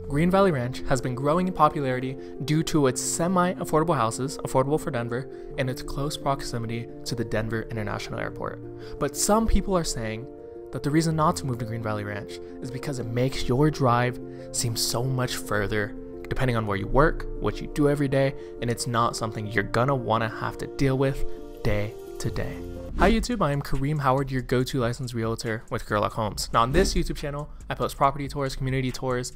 Green Valley Ranch has been growing in popularity due to its semi-affordable houses, affordable for Denver, and its close proximity to the Denver International Airport. But some people are saying that the reason not to move to Green Valley Ranch is because it makes your drive seem so much further, depending on where you work, what you do every day, and it's not something you're gonna wanna have to deal with day to day. Hi YouTube, I am Kareem Howard, your go-to licensed realtor with Gerlach Homes. Now on this YouTube channel, I post property tours, community tours,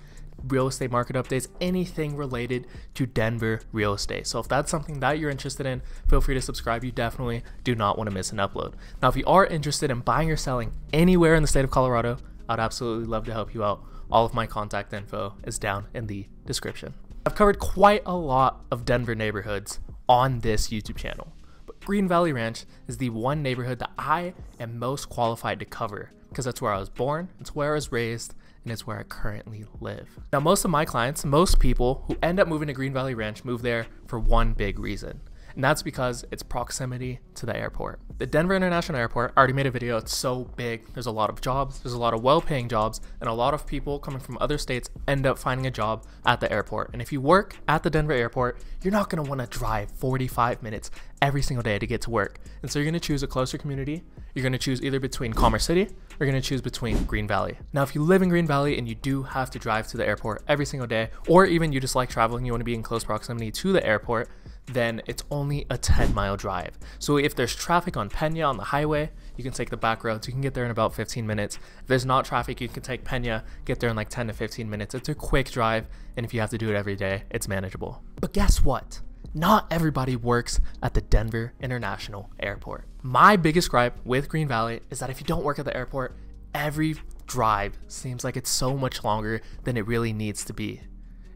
real estate market updates, anything related to Denver real estate. So if that's something that you're interested in, feel free to subscribe. You definitely do not want to miss an upload. Now, if you are interested in buying or selling anywhere in the state of Colorado, I'd absolutely love to help you out. All of my contact info is down in the description. I've covered quite a lot of Denver neighborhoods on this YouTube channel, but Green Valley Ranch is the one neighborhood that I am most qualified to cover because that's where I was born, it's where I was raised, and it's where I currently live. Now, most of my clients, most people who end up moving to Green Valley Ranch move there for one big reason, and that's because it's proximity to the airport. The Denver International Airport, I already made a video, it's so big, there's a lot of jobs, there's a lot of well-paying jobs, and a lot of people coming from other states end up finding a job at the airport. And if you work at the Denver airport, you're not gonna wanna drive 45 minutes every single day to get to work. And so you're gonna choose a closer community. You're gonna choose either between Commerce City, or you're gonna choose between Green Valley. Now, if you live in Green Valley and you do have to drive to the airport every single day, or even you just like traveling, you wanna be in close proximity to the airport, then it's only a 10-mile drive. So if there's traffic on Pena on the highway, you can take the back roads. You can get there in about 15 minutes. If there's not traffic, you can take Pena, get there in like 10 to 15 minutes. It's a quick drive, and if you have to do it every day, it's manageable. But guess what? Not everybody works at the Denver International Airport. My biggest gripe with Green Valley is that if you don't work at the airport, every drive seems like it's so much longer than it really needs to be.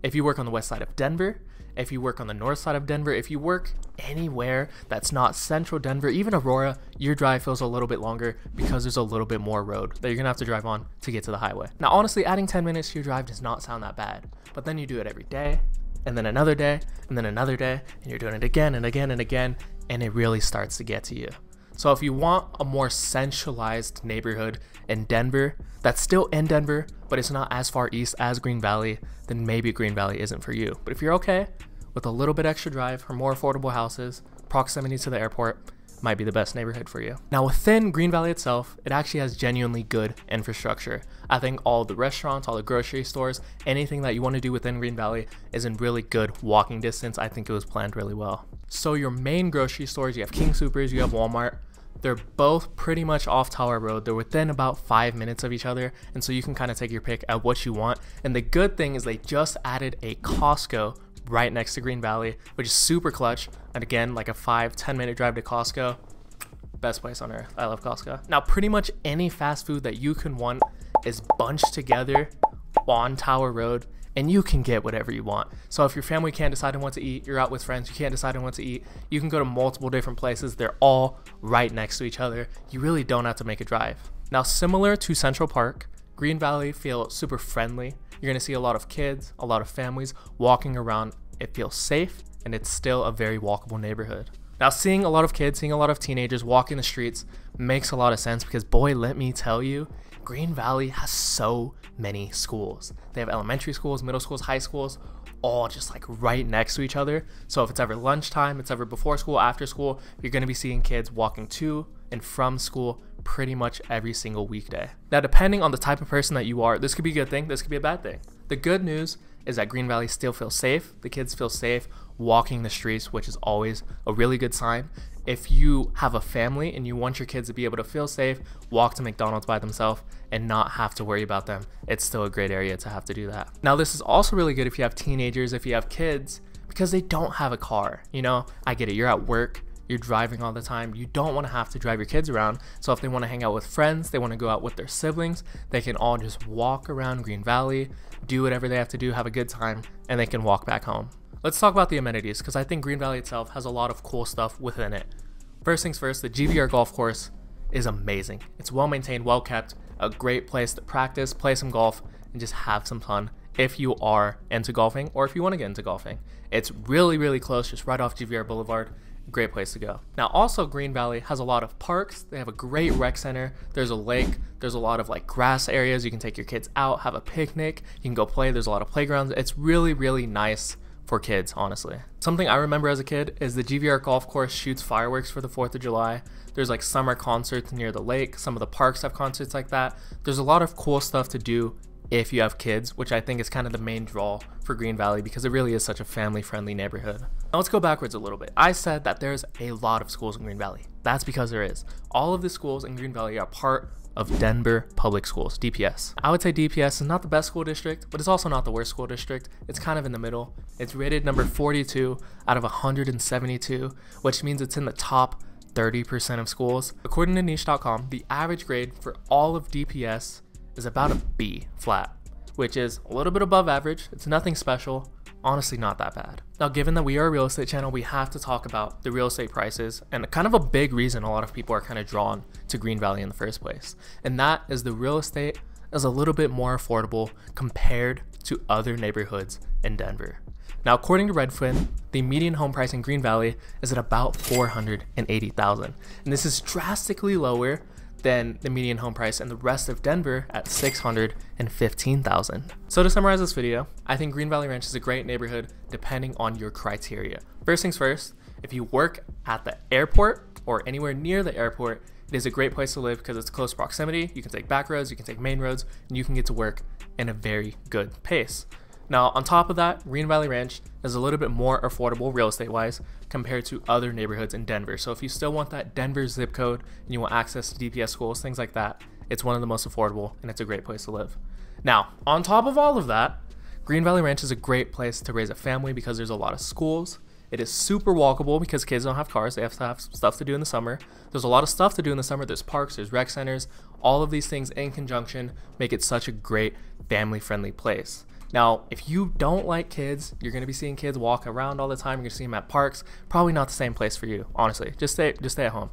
If you work on the west side of Denver, if you work on the north side of Denver, if you work anywhere that's not central Denver, even Aurora, your drive feels a little bit longer because there's a little bit more road that you're gonna have to drive on to get to the highway. Now, honestly, adding 10 minutes to your drive does not sound that bad, but then you do it every day, and then another day, and then another day, and you're doing it again and again and again, and it really starts to get to you. So if you want a more centralized neighborhood in Denver that's still in Denver, but it's not as far east as Green Valley, then maybe Green Valley isn't for you. But if you're okay with a little bit extra drive for more affordable houses, proximity to the airport might be the best neighborhood for you. Now, within Green Valley itself, it actually has genuinely good infrastructure. I think all the restaurants, all the grocery stores, anything that you want to do within Green Valley is in really good walking distance. I think it was planned really well. So your main grocery stores, you have King Soopers, you have Walmart. They're both pretty much off Tower Road. They're within about 5 minutes of each other, and so you can kind of take your pick at what you want. And the good thing is they just added a Costco right next to Green Valley, which is super clutch. And again, like a 5-10 minute drive to Costco, best place on earth. I love Costco. Now, pretty much any fast food that you can want is bunched together on Tower Road, and you can get whatever you want. So if your family can't decide on what to eat, you're out with friends, you can't decide on what to eat, you can go to multiple different places. They're all right next to each other. You really don't have to make a drive. Now, similar to Central Park, Green Valley feels super friendly. You're gonna see a lot of kids, a lot of families walking around. It feels safe, and it's still a very walkable neighborhood. Now, seeing a lot of kids, seeing a lot of teenagers walking the streets makes a lot of sense because, boy, let me tell you, Green Valley has so many schools. They have elementary schools, middle schools, high schools, all just like right next to each other. So if it's ever lunchtime, it's ever before school, after school, you're gonna be seeing kids walking to and from school pretty much every single weekday. Now, depending on the type of person that you are, this could be a good thing, this could be a bad thing. The good news is that Green Valley still feels safe. The kids feel safe walking the streets, which is always a really good sign. If you have a family and you want your kids to be able to feel safe, walk to McDonald's by themselves and not have to worry about them, it's still a great area to have to do that. Now, this is also really good if you have teenagers, if you have kids, because they don't have a car. You know, I get it, you're at work, you're driving all the time, you don't want to have to drive your kids around. So if they want to hang out with friends, they want to go out with their siblings, they can all just walk around Green Valley, do whatever they have to do, have a good time, and they can walk back home. Let's talk about the amenities, because I think Green Valley itself has a lot of cool stuff within it. First things first, the GVR golf course is amazing. It's well maintained, well kept, a great place to practice, play some golf, and just have some fun if you are into golfing or if you want to get into golfing. It's really, really close, just right off GVR Boulevard. great place to go. Now also Green Valley has a lot of parks. They have a great rec center. There's a lake. There's a lot of like grass areas. You can take your kids out, have a picnic. You can go play. There's a lot of playgrounds. It's really, really nice for kids, honestly. Something I remember as a kid is the GVR golf course shoots fireworks for the 4th of July. There's like summer concerts near the lake. Some of the parks have concerts like that. There's a lot of cool stuff to do if you have kids, which I think is kind of the main draw for Green Valley because it really is such a family-friendly neighborhood. Now let's go backwards a little bit. I said that there's a lot of schools in Green Valley. That's because there is. All of the schools in Green Valley are part of Denver Public Schools, DPS. I would say DPS is not the best school district, but it's also not the worst school district. It's kind of in the middle. It's rated number 42 out of 172, which means it's in the top 30% of schools. According to niche.com, the average grade for all of DPS is about a B flat, which is a little bit above average. It's nothing special, honestly not that bad. Now, given that we are a real estate channel, we have to talk about the real estate prices and kind of a big reason a lot of people are kind of drawn to Green Valley in the first place. And that is the real estate is a little bit more affordable compared to other neighborhoods in Denver. Now, according to Redfin, the median home price in Green Valley is at about $480,000. And this is drastically lower than the median home price in the rest of Denver at $615,000. So to summarize this video, I think Green Valley Ranch is a great neighborhood depending on your criteria. First things first, if you work at the airport or anywhere near the airport, it is a great place to live because it's close proximity. You can take back roads, you can take main roads, and you can get to work in a very good pace. Now, on top of that, Green Valley Ranch is a little bit more affordable real estate wise compared to other neighborhoods in Denver. So if you still want that Denver zip code and you want access to DPS schools, things like that, it's one of the most affordable and it's a great place to live. Now, on top of all of that, Green Valley Ranch is a great place to raise a family because there's a lot of schools. It is super walkable because kids don't have cars. They have to have stuff to do in the summer. There's a lot of stuff to do in the summer. There's parks, there's rec centers. All of these things in conjunction make it such a great family-friendly place. Now, if you don't like kids, you're going to be seeing kids walk around all the time. You're going to see them at parks. Probably not the same place for you, honestly. Just stay at home.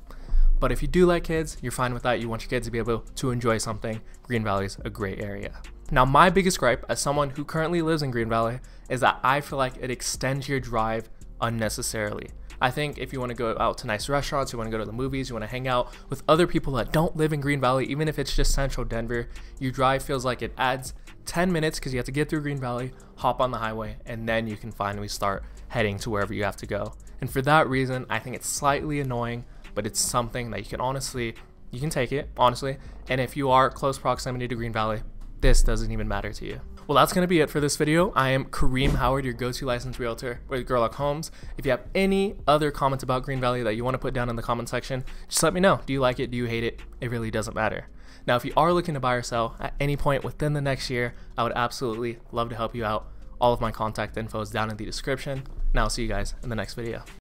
But if you do like kids, you're fine with that. You want your kids to be able to enjoy something. Green Valley's a great area. Now, my biggest gripe as someone who currently lives in Green Valley is that I feel like it extends your drive unnecessarily. I think if you want to go out to nice restaurants, you want to go to the movies, you want to hang out with other people that don't live in Green Valley, even if it's just central Denver, your drive feels like it adds 10 minutes because you have to get through Green Valley, hop on the highway, and then you can finally start heading to wherever you have to go. And for that reason, I think it's slightly annoying, but it's something that you can take it, honestly. And if you are close proximity to Green Valley, this doesn't even matter to you. Well, that's going to be it for this video. I am Kareem Howard, your go-to licensed realtor with Gerlach Homes. If you have any other comments about Green Valley that you want to put down in the comment section, just let me know. Do you like it? Do you hate it? It really doesn't matter. Now, if you are looking to buy or sell at any point within the next year, I would absolutely love to help you out. All of my contact info is down in the description. Now I'll see you guys in the next video.